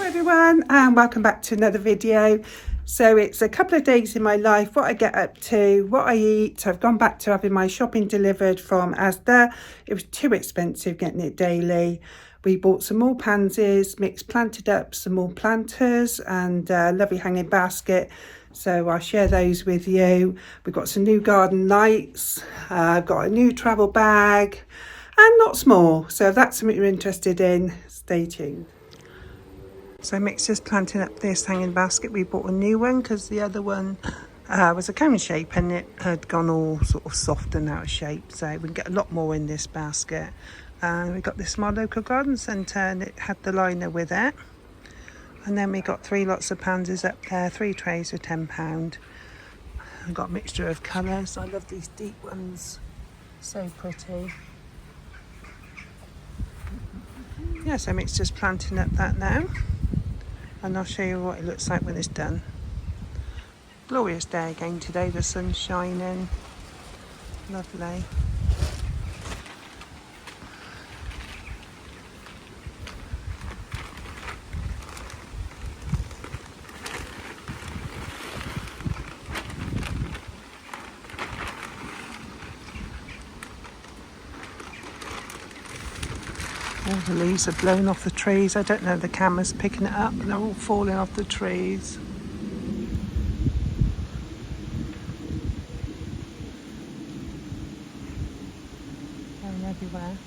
everyone, and welcome back to another video. So it's a couple of days in my life, what I get up to, what I eat. So I've gone back to having my shopping delivered from Asda. It was too expensive getting it daily. We bought some more pansies, planted up some more planters and a lovely hanging basket. So I'll share those with you. We've got some new garden lights. I've got a new travel bag and lots more. So if that's something you're interested in, stay tuned. So Mick's just planting up this hanging basket. We bought a new one because the other one was a cone shape and it had gone all sort of soft and out of shape. So we can get a lot more in this basket. And we got this from our local garden centre and it had the liner with it. And then we got 3 lots of pansies up there, 3 trays for £10. I've got a mixture of colours. I love these deep ones. So pretty. Yeah, so Mick's just planting up that now. And I'll show you what it looks like when it's done. Glorious day again today, the sun's shining. Lovely. All the leaves are blown off the trees. I don't know if the camera's picking it up, but they're all falling off the trees. Going everywhere.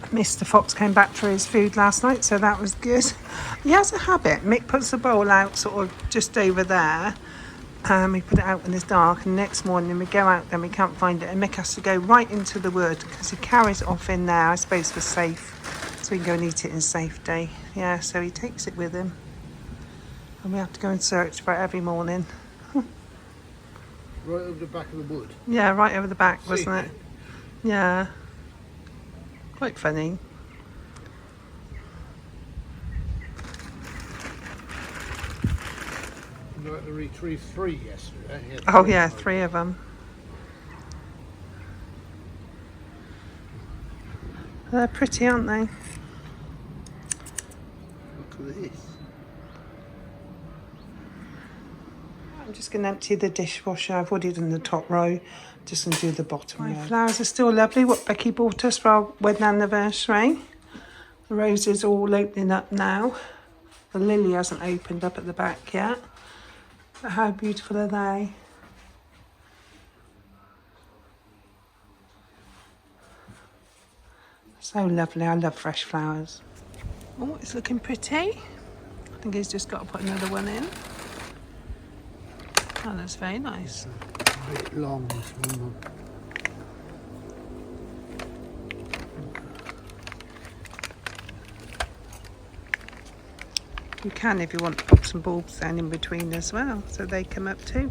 Mr. Fox came back for his food last night, so that was good. He has a habit. Mick puts the bowl out sort of just over there. We put it out when it's dark, and the next morning we go out, then we can't find it, and Mick has to go right into the wood because he carries it off in there, I suppose for safe, so we can go and eat it in safety. Yeah, so he takes it with him, and we have to go and search for it every morning. Right over the back of the wood? Yeah, right over the back, wasn't it? Yeah. Quite funny. You had to retrieve 3 yesterday. Oh yeah, 3 of them. They're pretty, aren't they? Look at this. I'm just going to empty the dishwasher. I've already done the top row. Just going to do the bottom row. My flowers are still lovely. What Becky bought us for our wedding anniversary. The roses are all opening up now. The lily hasn't opened up at the back yet. But how beautiful are they? So lovely. I love fresh flowers. Oh, it's looking pretty. I think he's just got to put another one in. Oh, that's very nice. A bit long, this one. You can, if you want, to pop some bulbs down in between as well, so they come up too.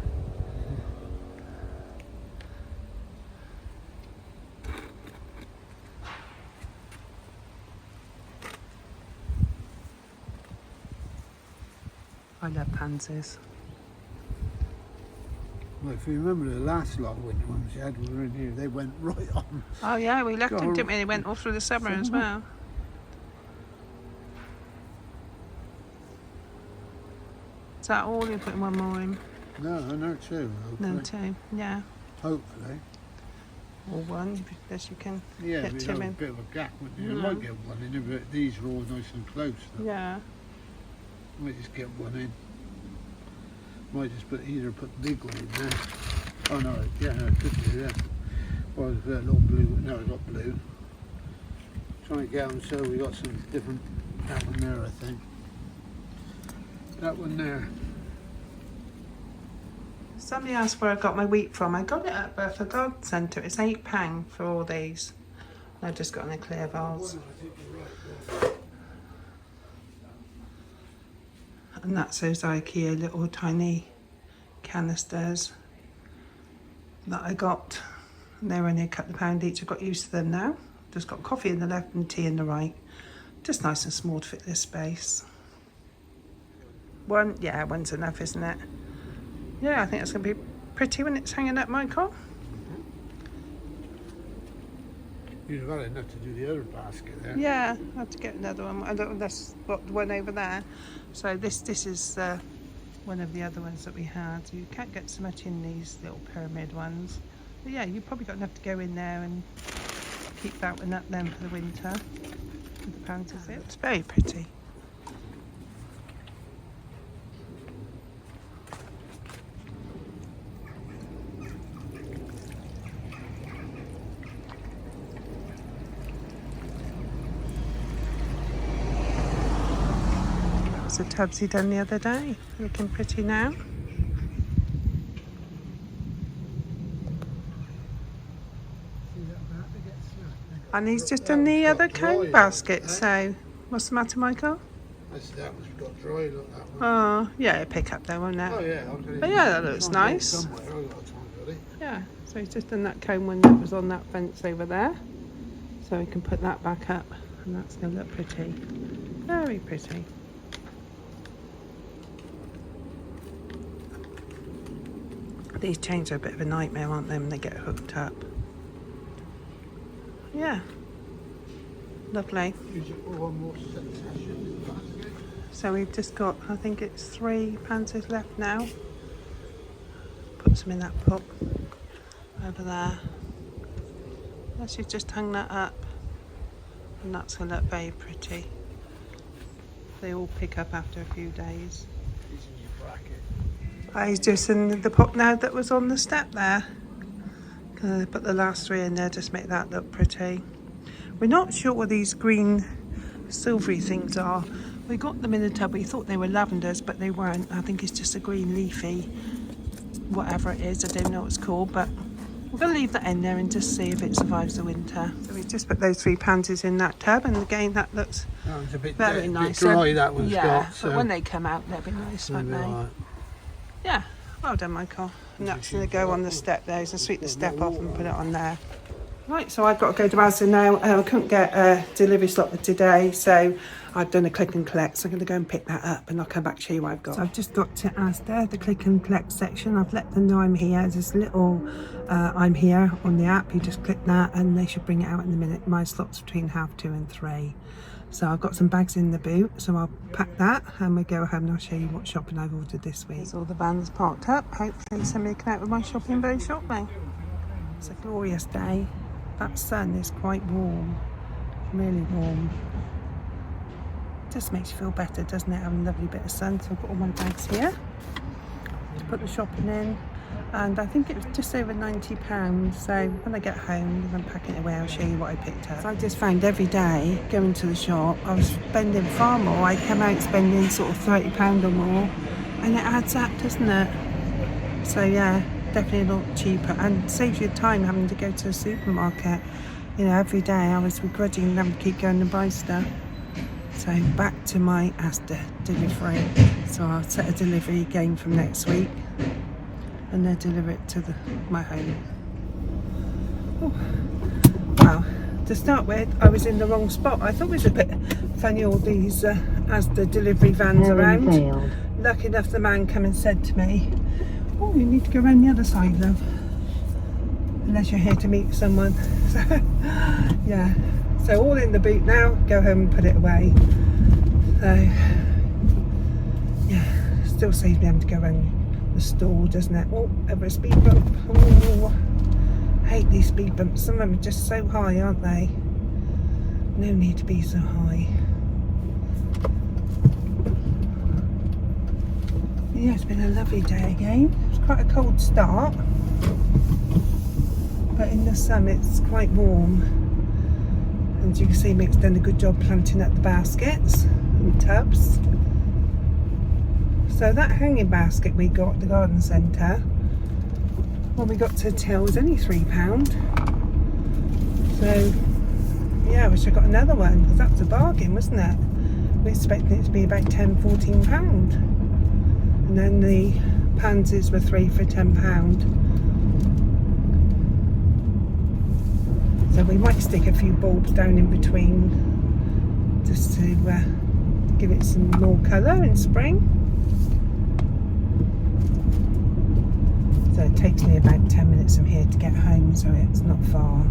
I love pansies. Well, if you remember the last lot of winter ones you had were in here, they went right on. Oh yeah, we left them, didn't we? They went all through the summer as well. Is that all? You're putting one more in? No, 2. Hopefully. No, 2, yeah. Hopefully. Or 1, as you can Yeah, get but 2 you have a in. bit of a gap, wouldn't you? You might get 1 in, but these are all nice and close. Though. Yeah. Might just get 1 in. Might just either put the big one in there. Oh no, yeah, no, it could do, yeah. Or a little blue, no, not blue. Trying to get them so we got some different, that one there I think. That one there. Somebody asked where I got my wheat from. I got it at Bertha Garden Centre. It's £8 for all these. I've just got in a clear vase. And that's those IKEA little tiny canisters that I got. And they were only £2 each. I've got used to them now. Just got coffee in the left and tea in the right. Just nice and small to fit this space. 1, yeah, 1's enough, isn't it? Yeah, I think it's going to be pretty when it's hanging up, Michael. You'd have had enough to do the other basket there. Yeah, I have to get another one. I don't. That's what the one over there. So this is one of the other ones that we had. You can't get so much in these little pyramid ones. But yeah, you've probably got enough to go in there and keep that one up then for the winter. With the pansies. It's very pretty. The tubs he done the other day, looking pretty now. And he's just done the other cone basket, so what's the matter, Michael? I said that was got dry, look, that one. Oh, yeah, it'll pick up though, won't it? Oh yeah, but yeah, that looks nice. Somewhere, I got time for it. Yeah, so he's just done that cone one that was on that fence over there. So we can put that back up, and that's going to look pretty. Very pretty. These chains are a bit of a nightmare, aren't they, when they get hooked up? Yeah. Lovely. So we've just got, I think it's 3 pansies left now. Put some in that pot over there. She's just hung that up. And that's going to look very pretty. They all pick up after a few days. He's just in the pot now that was on the step there. Gonna put the last 3 in there, just make that look pretty. We're not sure what these green silvery things are. We got them in the tub, we thought they were lavenders, but they weren't. I think it's just a green leafy, whatever it is, I don't know what it's called, but we're going to leave that in there and just see if it survives the winter. So we just put those 3 pansies in that tub, and again that looks a bit very nice. Bit dry, that one's got. So. But when they come out, they'll be nice, won't they? Right. Yeah, well done, Michael. And that's going to go on the step there. So sweep the step off and put it on there. Right, so I've got to go to Asda now. I couldn't get a delivery slot for today, so I've done a click and collect. So I'm going to go and pick that up, and I'll come back to show you what I've got. So I've just got to Asda, the click and collect section. I've let them know I'm here. There's this little I'm here on the app. You just click that, and they should bring it out in a minute. My slot's between 2:30 and 3. So I've got some bags in the boot, so I'll pack that and we'll go home and I'll show you what shopping I've ordered this week. There's all the vans parked up. Hopefully somebody can out with my shopping very shortly. It's a glorious day. That sun is quite warm, really warm. Just makes you feel better, doesn't it, having a lovely bit of sun. So I've got all my bags here to put the shopping in. And I think it was just over £90. So when I get home and I'm packing it away, I'll show you what I picked up. So I just found every day going to the shop, I was spending far more. I come out spending sort of £30 or more, and it adds up, doesn't it? So yeah, definitely a lot cheaper, and saves you time having to go to the supermarket. You know, every day I was begrudging having to keep going and buy stuff. So back to my Asda delivery. So I'll set a delivery again from next week, and they'll deliver it to my home. Oh. Well, to start with, I was in the wrong spot. I thought it was a bit funny, all these Asda delivery vans around. Failed. Lucky enough, the man came and said to me, "Oh, you need to go around the other side, love, unless you're here to meet someone." So, yeah, so all in the boot now, go home and put it away. So, yeah, still saves me having to go around the store, doesn't it? Oh, over a speed bump. Oh, I hate these speed bumps. Some of them are just so high, aren't they? No need to be so high. Yeah, it's been a lovely day again. It's quite a cold start, but in the sun it's quite warm. And you can see Mick's done a good job planting up the baskets and tubs. So that hanging basket we got at the garden centre, when we got to till, was only £3. So yeah, I wish I got another one, because that was a bargain, wasn't it? We expected it to be about £10–14. And then the pansies were 3 for £10. So we might stick a few bulbs down in between, just to give it some more colour in spring. So it takes me about 10 minutes from here to get home, so it's not far.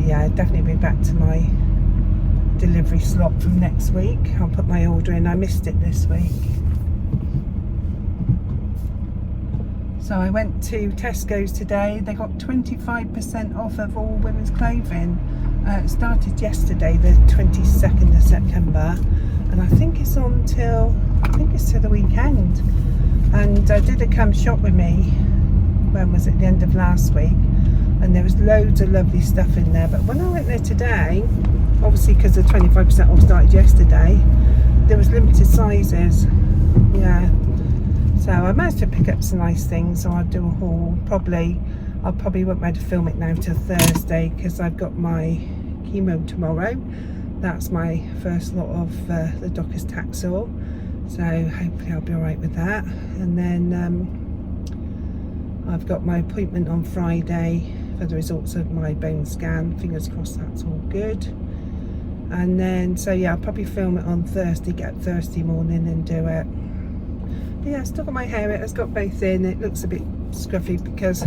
yeah, definitely be back to my delivery slot from next week. I'll put my order in. I missed it this week. So I went to Tesco's today. They got 25% off of all women's clothing. It started yesterday, the 22nd of September, and I think it's till the weekend. And I did a come shop with me, when was it, the end of last week, and there was loads of lovely stuff in there. But when I went there today, obviously because the 25% off started yesterday, there was limited sizes. Yeah. So I managed to pick up some nice things, so I'll do a haul. I probably won't be able to film it now till Thursday because I've got my chemo tomorrow. That's my first lot of the Docker's Taxol, so hopefully I'll be alright with that. And then I've got my appointment on Friday for the results of my bone scan. Fingers crossed that's all good. And then, so yeah, I'll probably film it on Thursday, get up Thursday morning and do it. Yeah, I've still got my hair, it's got both in. It looks a bit scruffy because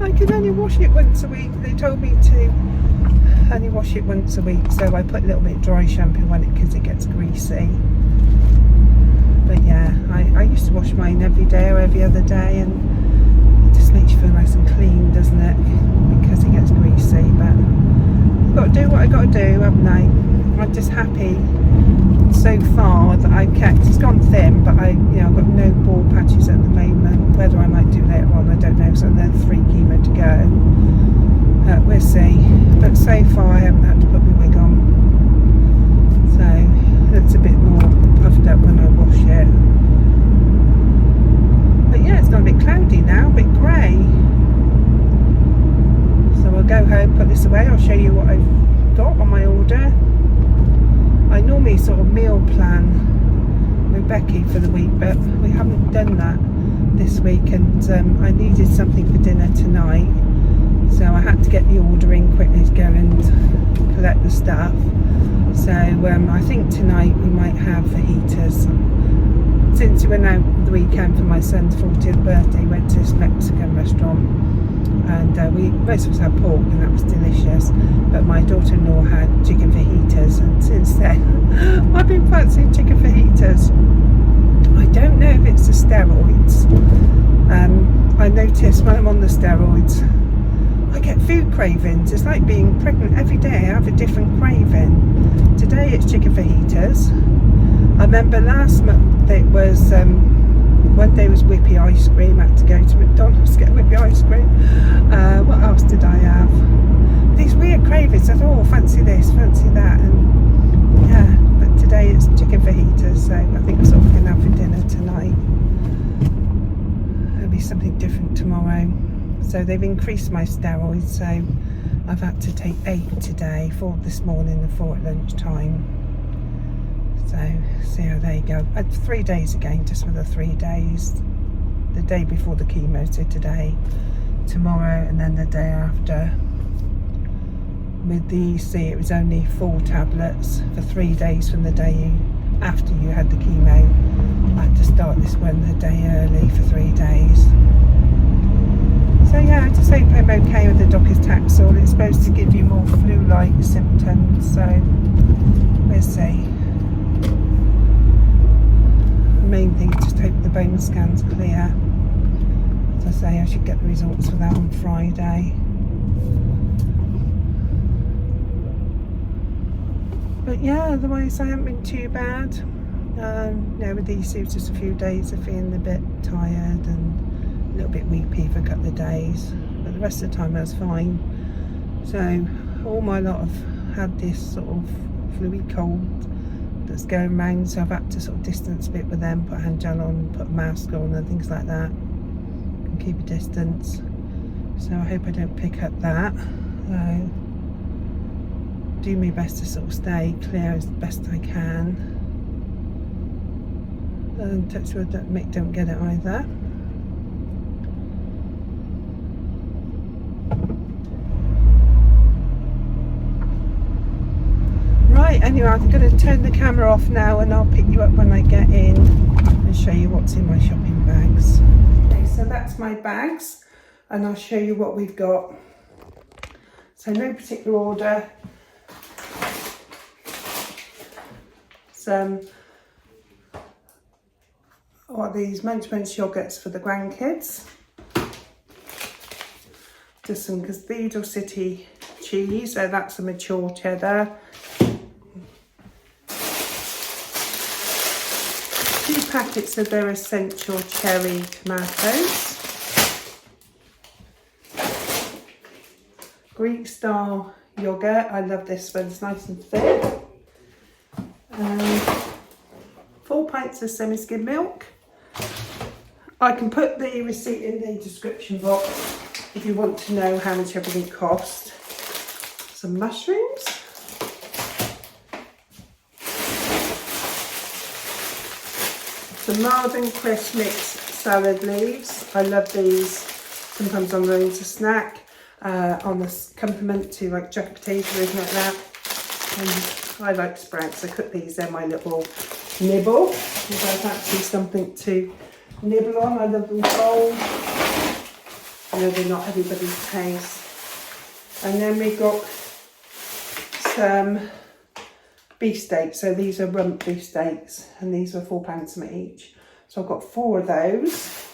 I can only wash it once a week. They told me to only wash it once a week, so I put a little bit of dry shampoo on it because it gets greasy. But yeah, I used to wash mine every day or every other day, and it just makes you feel nice and clean, doesn't it? Because it gets greasy. But I've got to do what I got to do, haven't I? I'm just happy so far that I kept, it's gone thin, but I've got no bald patches at the moment. Whether I might do later on, I don't know. So then 3 chemo to go. We'll see. But so far I haven't had to put my wig on, so it's a bit more puffed up when I wash it. But yeah, it's gone a bit cloudy now, a bit grey. So I'll go home, put this away. I'll show you what I've got on my order. I normally sort of meal plan with Becky for the week, but we haven't done that this week, and I needed something for dinner tonight, so I had to get the order in quickly to go and collect the stuff. So I think tonight we might have fajitas. Since we went out the weekend for my son's 40th birthday, we went to this Mexican restaurant, and most of us had pork, and that was delicious, but my daughter-in-law had chicken fajitas, and since then I've been fancying chicken fajitas. I don't know if it's the steroids. I notice when I'm on the steroids I get food cravings. It's like being pregnant. Every day I have a different craving. Today it's chicken fajitas. I remember last month it was one day was whippy ice cream. I had to go to McDonald's to get whippy ice cream. What else did I have? These weird cravings. I thought, oh, fancy this, fancy that, and yeah. But today it's chicken fajitas, so I think that's what we're going to have for dinner tonight. It'll be something different tomorrow. So they've increased my steroids, so I've had to take 8 today, 4 this morning and 4 at lunchtime. So see how they go. 3 days again, just for the 3 days. The day before the chemo, so today, tomorrow, and then the day after. With the EC, it was only 4 tablets for 3 days from the day after you had the chemo. I had to start this one the day early for 3 days. So yeah, I just hope I'm okay with the Docker's Taxol. It's supposed to give you more flu-like symptoms, so we'll see. The main thing is just hope the bone scan's clear. As I say, I should get the results for that on Friday. But yeah, otherwise I haven't been too bad. With these suits, just a few days of feeling a bit tired and a little bit weepy for a couple of days, but the rest of the time I was fine. So all my lot have had this sort of flu-y cold that's going round, so I've had to sort of distance a bit with them, put hand gel on, put a mask on and things like that, and keep a distance. So I hope I don't pick up that. Do my best to sort of stay clear as best I can, and touch wood that Mick don't get it either. Right, anyway, I'm going to turn the camera off now, and I'll pick you up when I get in and show you what's in my shopping bags. Okay, so that's my bags, and I'll show you what we've got. So no particular order. Some, what are these, Munch Munch yogurts for the grandkids. Just some Cathedral City cheese, so that's a mature cheddar. 2 packets of their essential cherry tomatoes. Greek style yogurt, I love this one, it's nice and thick. 4 pints of semi-skim milk. I can put the receipt in the description box if you want to know how much everything cost. Some mushrooms. Some Marvin Crisp mixed salad leaves. I love these. Sometimes I'm going to snack on the accompaniment to like jacket potatoes or anything like that. And I like sprouts. I cook these, they're my little nibble. If I fancy something to nibble on, I love them cold. I know they're not everybody's taste. And then we got some beef steaks. So these are rump beef steaks, and these are £4 each. So I've got 4 of those.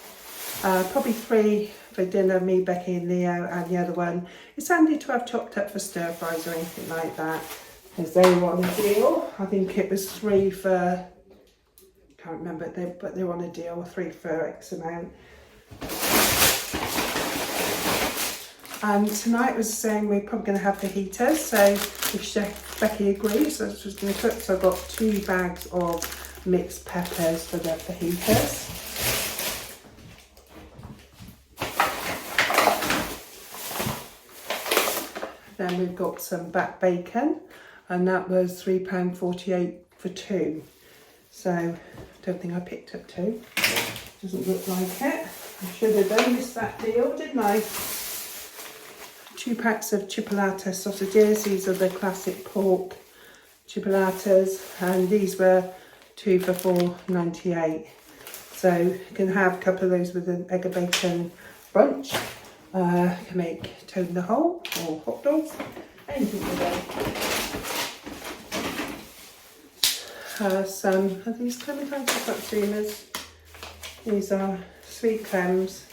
Probably 3 for dinner, me, Becky and Leo, and the other one. It's handy to have chopped up for stir fries or anything like that, because they were on a deal. I think it was 3 for, can't remember, but they were on a deal, 3 for X amount. And tonight was saying we're probably going to have fajitas, so if Chef Becky agrees, so that's what she's going to cook. So I've got 2 bags of mixed peppers for the fajitas. Then we've got some back bacon, and that was £3.48 for 2. So I don't think I picked up 2. Doesn't look like it. I should have done, missed that deal, didn't I? 2 packs of chipolata sausages. These are the classic pork chipolatas, and these were 2 for £4.98. So you can have a couple of those with an egg and bacon brunch. You can make toad in the hole or hot dogs, anything with some of these clementine satsumas. These are sweet clams.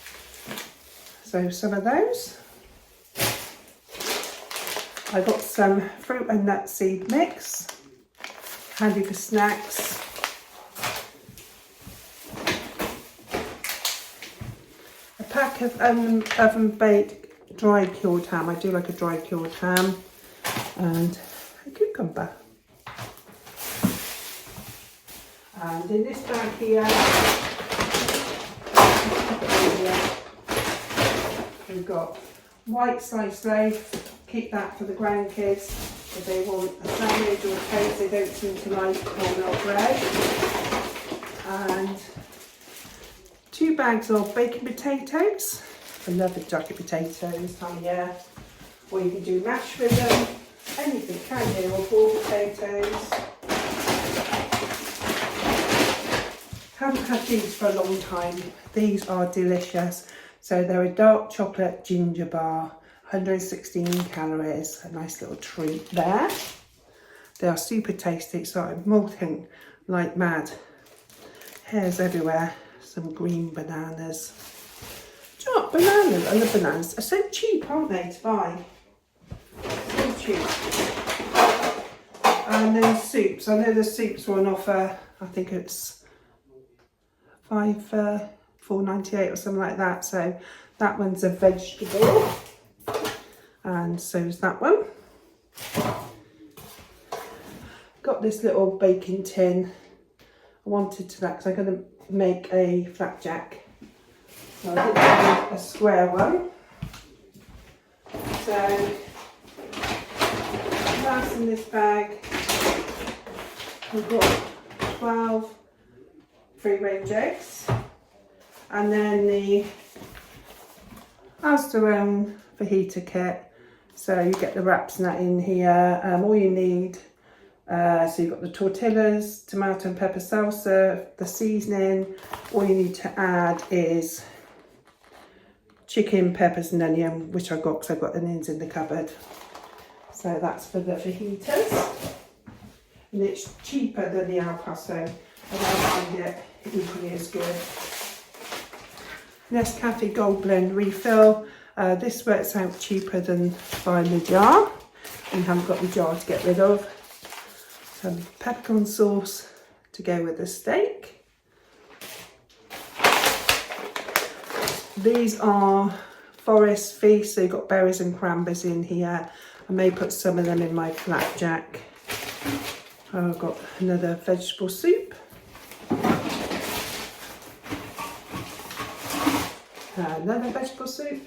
So some of those. I got some fruit and nut seed mix, handy for snacks. A pack of oven baked dry cured ham. I do like a dry cured ham, and a cucumber. And in this bag here, we've got white sliced loaf. Keep that for the grandkids if they want a sandwich or a toast. They don't seem to like wholemeal bread. And 2 bags of baked potatoes. I love the jacket potatoes this time of year. Or you can do mash with them. Anything can you, or boiled potatoes. Haven't had these for a long time. These are delicious. So they're a dark chocolate ginger bar. 116 calories, a nice little treat there. They are super tasty, so I'm molting like mad. Hairs everywhere. Some green bananas. Do you know what? Bananas, I love bananas. They're so cheap, aren't they, to buy? So cheap. And then soups. I know the soups were on offer. I think it's 5 for $4.98 or something like that. So that one's a vegetable. And so is that one. Got this little baking tin. I wanted to that because I'm going to make a flapjack. So I did have a square one. So last in this bag, we've got 12 free-range eggs, and then the Asda own fajita kit. So you get the wraps and that in here. All you need, so you've got the tortillas, tomato and pepper salsa, the seasoning. All you need to add is chicken, peppers and onion, which I got because I've got onions in the cupboard. So that's for the fajitas. And it's cheaper than the Al Paso, and I find it equally as good. Nescafe Gold Blend refill. This works out cheaper than buying the jar, and you haven't got the jar to get rid of. Some peppercorn sauce to go with the steak. These are forest feast, so you've got berries and cranberries in here. I may put some of them in my flapjack. I've got another vegetable soup. Another vegetable soup.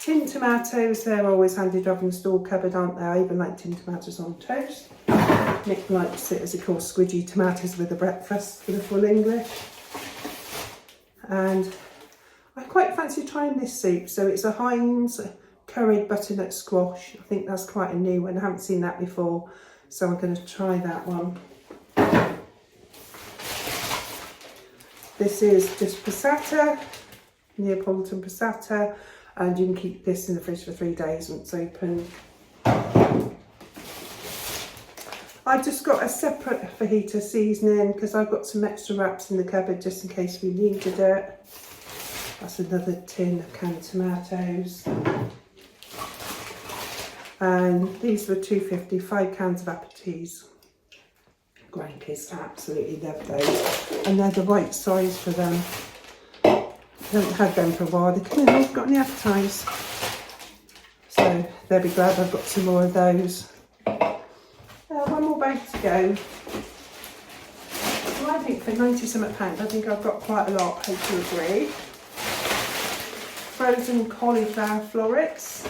Tin tomatoes, they're always handy to have in the store cupboard, aren't they? I even like tin tomatoes on toast. Nick likes it, as he calls, squidgy tomatoes with the breakfast for the full English. And I quite fancy trying this soup. So it's a Heinz curried butternut squash. I think that's quite a new one. I haven't seen that before, so I'm going to try that one. This is just passata, Neapolitan passata, and you can keep this in the fridge for 3 days once open. I've just got a separate fajita seasoning because I've got some extra wraps in the cupboard just in case we needed it. That's another tin of canned tomatoes. And these were $2.50, 5 cans of apple teas. Grandkids absolutely love those, and they're the right size for them. I haven't had them for a while. They come in, I've got any appetite. So they'll be glad I've got some more of those. One more bag to go. So I think for 90 something pounds, I think I've got quite a lot, hope you agree. Frozen cauliflower florets.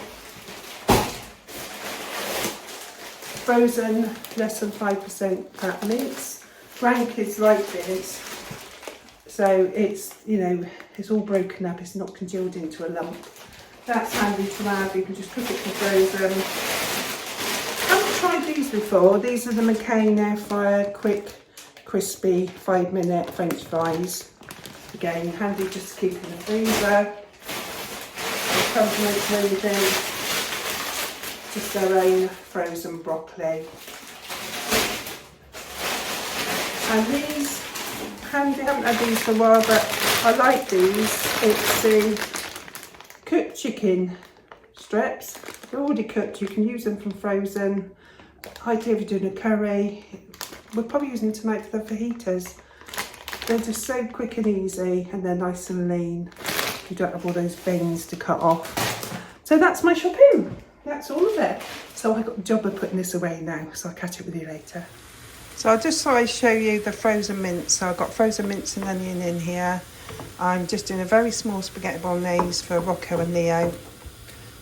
Frozen, less than 5% fat mince. Grandkids like this. So it's, you know, it's all broken up, it's not congealed into a lump. That's handy to have, you can just cook it for frozen. I haven't tried these before. These are the McCain air fryer, quick, crispy, 5-minute French fries. Again, handy just to keep in the freezer. Compliments and everything. Just their own frozen broccoli. And these, handy, I haven't had these for a while, but I like these. It's the cooked chicken strips. They're already cooked, you can use them from frozen. Ideally if you're doing a curry. We're probably using them tonight for the fajitas. They're just so quick and easy, and they're nice and lean. You don't have all those veins to cut off. So that's my shopping. That's all of it. So I got the job of putting this away now, so I'll catch up with you later. So I just thought I'd show you the frozen mince. So I've got frozen mince and onion in here. I'm just doing a very small spaghetti bolognese for Rocco and Leo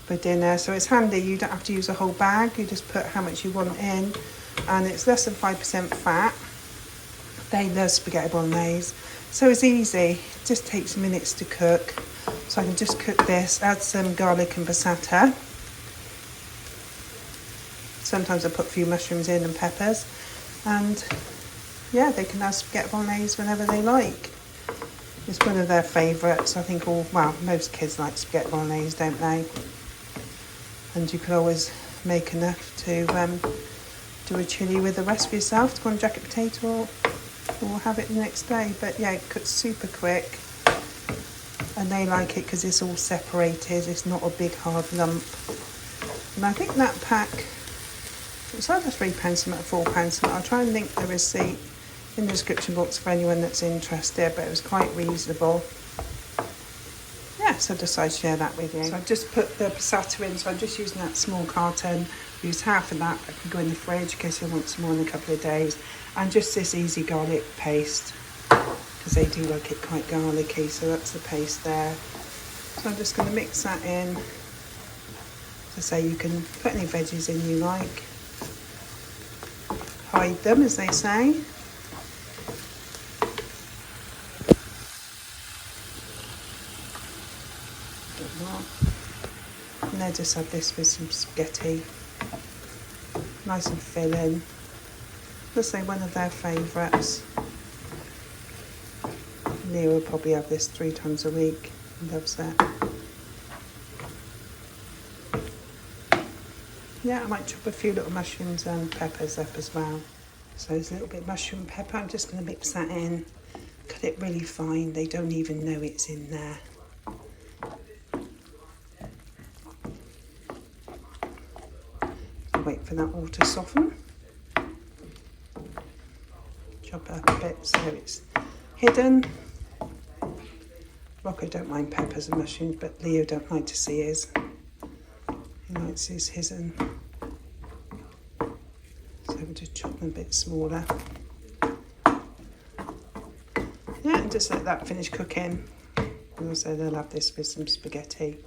for dinner. So it's handy, you don't have to use a whole bag. You just put how much you want in, and it's less than 5% fat. They love spaghetti bolognese. So it's easy, it just takes minutes to cook. So I can just cook this, add some garlic and passata. Sometimes I put a few mushrooms in and peppers, and yeah, they can have spaghetti bolognese whenever they like. It's one of their favourites. I think most kids like spaghetti bolognese, don't they? And you could always make enough to do a chilli with the rest for yourself to go on jacket potato, or have it the next day. But yeah, it cooks super quick, and they like it because it's all separated. It's not a big hard lump. And I think that pack, it's either £3 something or £4 something. I'll try and link the receipt in the description box for anyone that's interested, but it was quite reasonable. Yeah, so I decided to share that with you. So I've just put the passata in, so I'm just using that small carton. Use half of that, I can go in the fridge in case I want some more in a couple of days. And just this easy garlic paste, because they do like it quite garlicky, so that's the paste there. So I'm just going to mix that in. To say, you can put any veggies in you like. Hide them, as they say. And I just have this with some spaghetti. Nice and filling. Let's say one of their favourites. Leo will probably have this 3 times a week. He loves it. Yeah, I might chop a few little mushrooms and peppers up as well. So there's a little bit of mushroom and pepper. I'm just going to mix that in, cut it really fine. They don't even know it's in there. Wait for that all to soften. Chop it up a bit so it's hidden. Rocco don't mind peppers and mushrooms, but Leo don't like to see his. He likes his hidden. So we'll just chop them a bit smaller. Yeah, and just let that finish cooking. And also they'll have this with some spaghetti.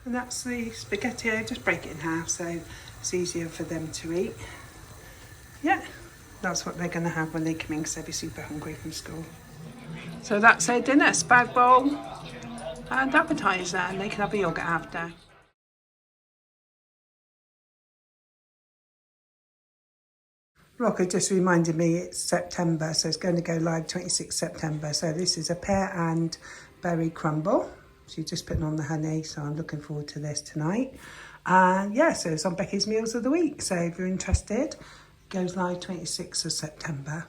And that's the spaghetti. I just break it in half so it's easier for them to eat. Yeah, that's what they're going to have when they come in because they'll be super hungry from school. So that's their dinner, spag bowl and appetiser, and they can have a yogurt after. Rocco just reminded me it's September, so it's going to go live 26th September. So this is a pear and berry crumble. She's just putting on the honey, so I'm looking forward to this tonight. And yeah, so it's on Becky's Meals of the Week. So if you're interested, it goes live 26th of September.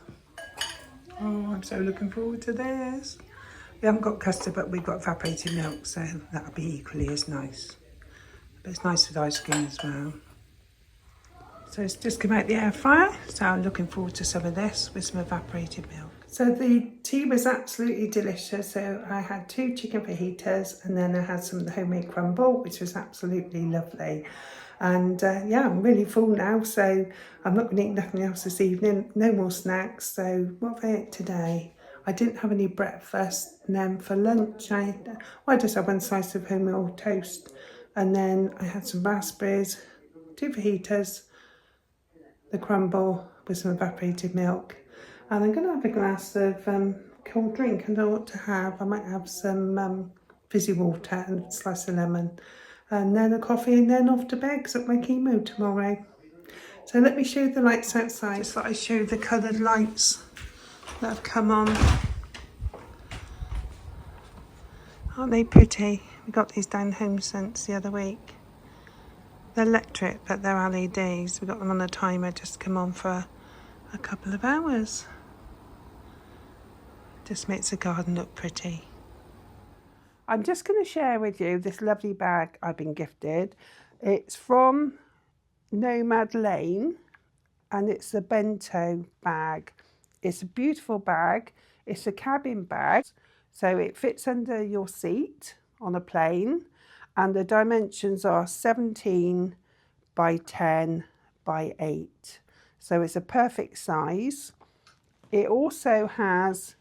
Oh, I'm so looking forward to this. We haven't got custard, but we've got evaporated milk, so that'll be equally as nice. But it's nice with ice cream as well. So it's just come out the air fryer, so I'm looking forward to some of this with some evaporated milk. So the tea was absolutely delicious. So I had 2 chicken fajitas and then I had some of the homemade crumble, which was absolutely lovely. And yeah, I'm really full now, so I'm not going to eat nothing else this evening. No more snacks. So what have I ate today? I didn't have any breakfast, and then for lunch I just had 1 slice of wholemeal toast, and then I had some raspberries, 2 fajitas, the crumble with some evaporated milk, and I'm going to have a glass of cold drink. I don't know what to have. I might have some fizzy water and a slice of lemon, and then a coffee, and then off to bed because I've got my chemo tomorrow. So let me show you the lights outside. Just thought I'd show you the coloured lights that have come on. Aren't they pretty? We got these down Home Sense the other week. They're electric, but they're LEDs. We got them on a timer, just come on for a couple of hours. Just makes the garden look pretty. I'm just going to share with you this lovely bag I've been gifted. It's from Nomad Lane, and it's a bento bag. It's a beautiful bag. It's a cabin bag, so it fits under your seat on a plane, and the dimensions are 17 by 10 by 8. So it's a perfect size. It also has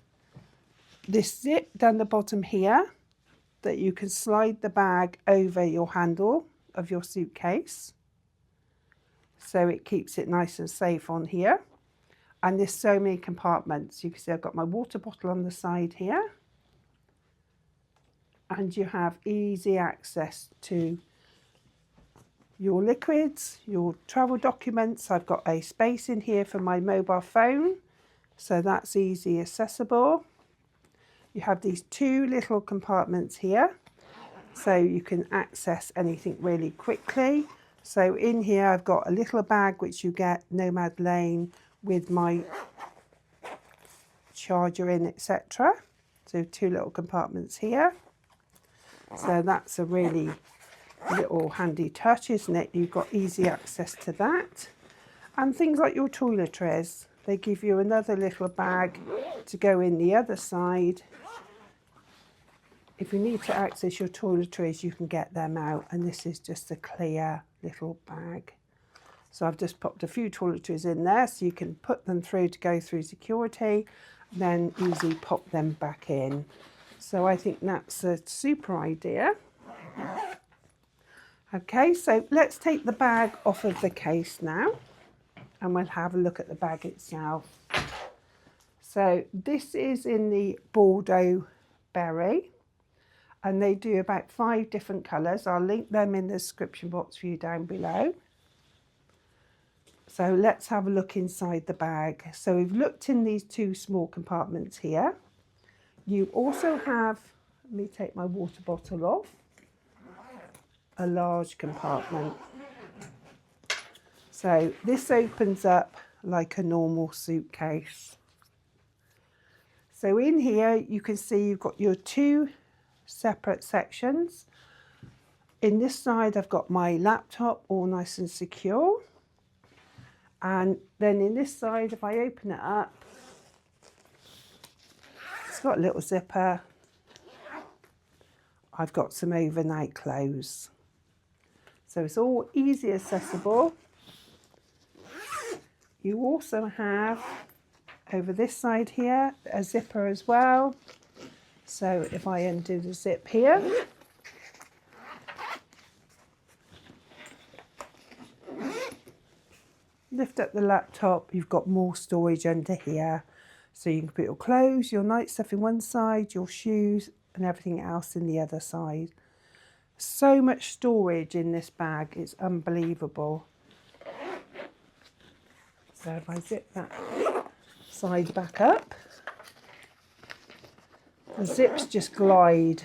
this zip down the bottom here that you can slide the bag over your handle of your suitcase. So it keeps it nice and safe on here. And there's so many compartments. You can see I've got my water bottle on the side here. And you have easy access to your liquids, your travel documents. I've got a space in here for my mobile phone, so that's easy accessible. You have these 2 little compartments here, so you can access anything really quickly. So in here I've got a little bag which you get Nomad Lane with my charger in, etc. So 2 little compartments here. So that's a really little handy touch, isn't it? You've got easy access to that. And things like your toiletries, they give you another little bag to go in the other side. If you need to access your toiletries, you can get them out, and this is just a clear little bag. So I've just popped a few toiletries in there so you can put them through to go through security, then easily pop them back in. So I think that's a super idea. Okay, so let's take the bag off of the case now, and we'll have a look at the bag itself. So this is in the Bordeaux berry, and they do about 5 different colours. I'll link them in the description box for you down below. So let's have a look inside the bag. So we've looked in these 2 small compartments here. You also have, let me take my water bottle off. a large compartment. So this opens up like a normal suitcase. So in here you can see you've got your two separate sections. In this side I've got my laptop all nice and secure. And then in this side, if I open it up, it's got a little zipper. I've got some overnight clothes. So it's all easy accessible. You also have over this side here a zipper as well. So if I undo the zip here, lift up the laptop, you've got more storage under here. So you can put your clothes, your night stuff in one side, your shoes and everything else in the other side. So much storage in this bag, it's unbelievable. So if I zip that side back up, the zips just glide.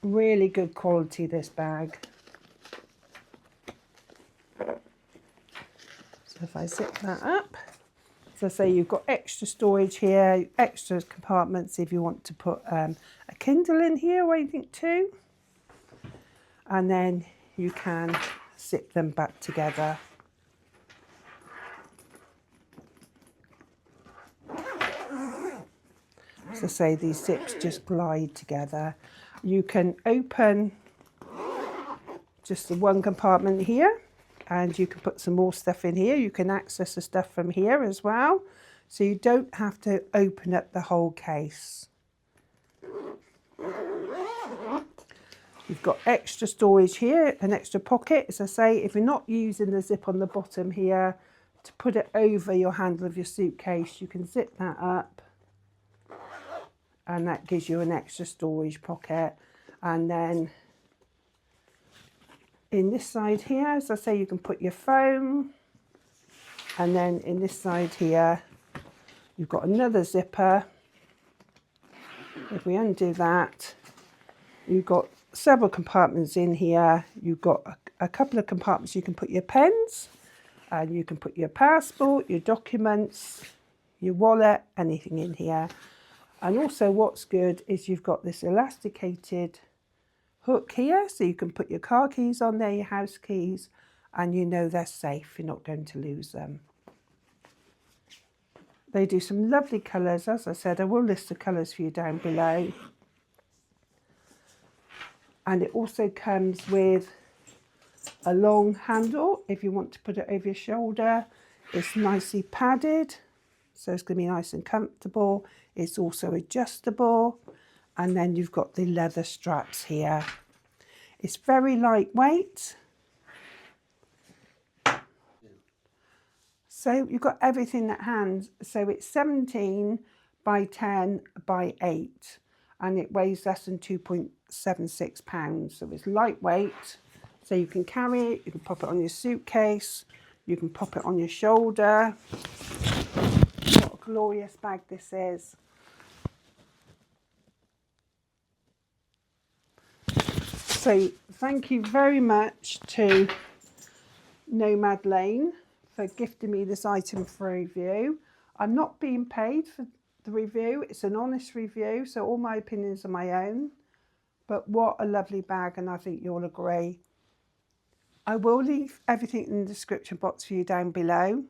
Really good quality, this bag. So if I zip that up, as I say, you've got extra storage here, extra compartments if you want to put a Kindle in here or anything too. And then you can zip them back together. As I say, these zips just glide together. You can open just the one compartment here, and you can put some more stuff in here. You can access the stuff from here as well. So you don't have to open up the whole case. You've got extra storage here, an extra pocket. As I say, if you're not using the zip on the bottom here to put it over your handle of your suitcase, you can zip that up. And that gives you an extra storage pocket. And then in this side here, as I say, you can put your phone. And then in this side here, you've got another zipper. If we undo that, you've got several compartments in here. You've got a couple of compartments you can put your pens, and you can put your passport, your documents, your wallet, anything in here. And also what's good is you've got this elasticated hook here, so you can put your car keys on there, your house keys, and you know they're safe, you're not going to lose them. They do some lovely colours. As I said, I will list the colours for you down below. And it also comes with a long handle if you want to put it over your shoulder. It's nicely padded, so it's going to be nice and comfortable. It's also adjustable. And then you've got the leather straps here. It's very lightweight. So you've got everything at hand. So it's 17 by 10 by 8. And it weighs less than 2.76 pounds. So it's lightweight. So you can carry it, you can pop it on your suitcase, you can pop it on your shoulder. What a glorious bag this is. So thank you very much to Nomad Lane for gifting me this item for review. I'm not being paid for the review. It's an honest review, so all my opinions are my own. But what a lovely bag, and I think you'll agree. I will leave everything in the description box for you down below.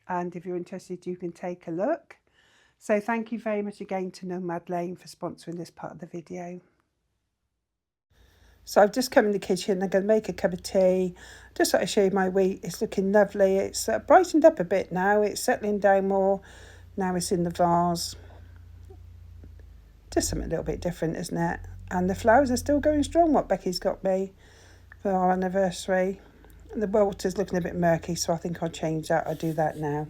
And if you're interested, you can take a look. So thank you very much again to Nomad Lane for sponsoring this part of the video. So I've just come in the kitchen. I'm going to make a cup of tea. Just thought I'd show you my wheat. It's looking lovely. It's brightened up a bit now. It's settling down more. Now it's in the vase. Just something a little bit different, isn't it? And the flowers are still going strong, what Becky's got me for our anniversary. And the water's looking a bit murky, so I think I'll change that. I'll do that now.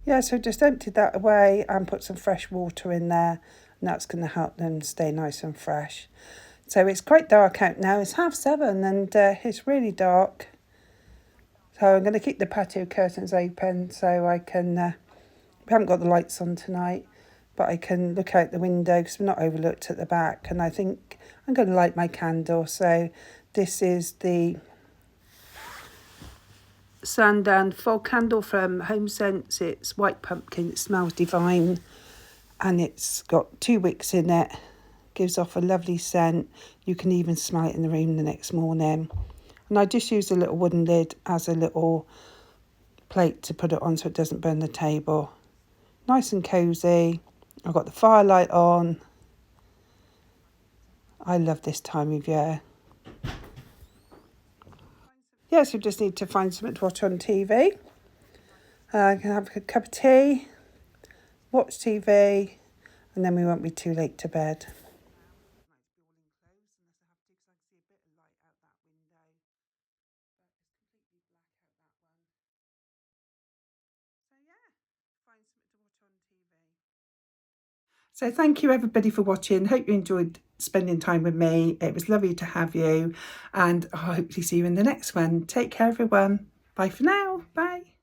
Yeah, so just emptied that away and put some fresh water in there. And that's going to help them stay nice and fresh. So it's quite dark out now. It's 7:30 and it's really dark. So I'm going to keep the patio curtains open so I can... we haven't got the lights on tonight. but I can look out the window because we're not overlooked at the back, and I think I'm going to light my candle. So this is the Sandan fog candle from Home Sense. It's white pumpkin, it smells divine, and it's got 2 wicks in it. Gives off a lovely scent. You can even smell it in the room the next morning. And I just use a little wooden lid as a little plate to put it on so it doesn't burn the table. Nice and cosy. I've got the firelight on. I love this time of year. Yes, we just need to find something to watch on TV. I can have a cup of tea, watch TV, and then we won't be too late to bed. So thank you everybody for watching. Hope you enjoyed spending time with me. It was lovely to have you, and I'll hopefully see you in the next one. Take care everyone. Bye for now. Bye.